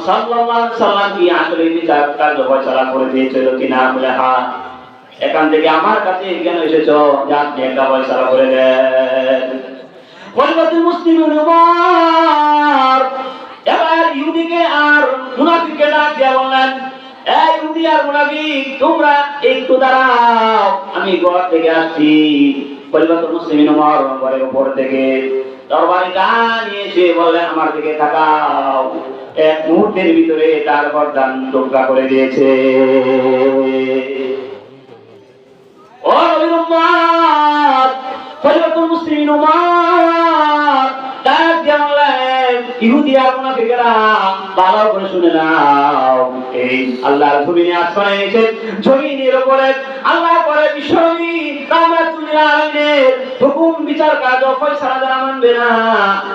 সাল্লাল্লাহু আলাইহি সাল্লাম কি আসলে বিচার কার্য ফয়সালা করে দিয়েছিল কিনা? বলে হ্যাঁ। এখান থেকে আমার কাছে কেন এসেছো যে আপনি একটা ফয়সালা করে দেন? খলিফাতুল মুসলিমিন উমর এবার ইহুদিকে আর মুনাফিককে ডাক দিয়া বললেন, এই ইহুদি আর মুনাফিক, তোমরা একটু দাঁড়াও, আমি ঘর থেকে আসছি। খলিফাতুল মুসলিমিন উমর ঘরের উপর থেকে তরবারিটা নিয়ে এসে বললেন, আমার দিকে তাকাও। এক মুহূর্তের ভিতরে তার গর্দান টুকরা করে দিয়েছে। ও নবীর উম্মত, খলিফাতুল মুসলিমিন উমর ডাক দিয়া বললেন, ইহুদি আর মুনাফিকেরা ভালো করে শুনে নাও, এই আল্লাহর জমিনে আসমানে এসে জমিনের উপরে আল্লাহ করে বিশ্বনবী রাহমাতুল্লিল আলামিনের হুকুম বিচার কাজ ফয়সালা যারা মানবে না,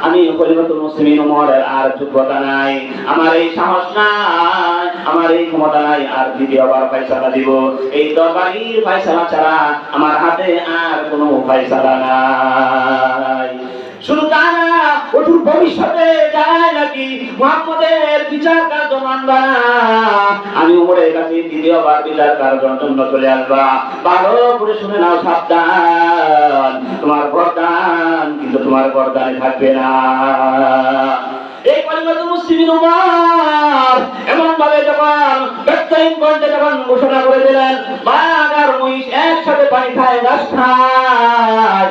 আমি খলিফাতুল মুসলিমিন উমরের আর যোগ্যতা নাই, আমার এই সাহস নাই, আমার এই ক্ষমতা নাই আর দ্বিতীয়বার ফয়সালা দিব। এই তরবারির ফয়সালা ছাড়া আমার হাতে আর কোনো ফয়সালা নাই। শুধু তা না, অদূর ভবিষ্যতে যায় নাকি মুহাম্মদের বিচার কার্য মানবা না, আমি উমরের কাছে দ্বিতীয়বার বিচার কার্যের জন্য চলে আসবা। ভালো করে শুনে নাও, সাবধান, তোমার গর্দান কিন্তু তোমার গর্দানে থাকবে না। এই খলিফাতুল মুসলিমিন উমর এমন ভাবে যখন ব্যক্তিহীন কণ্ঠে যখন ঘোষণা করে দিলেন, বাঘ আর মহিষ একসাথে পানি খায়, ঘাস খায়।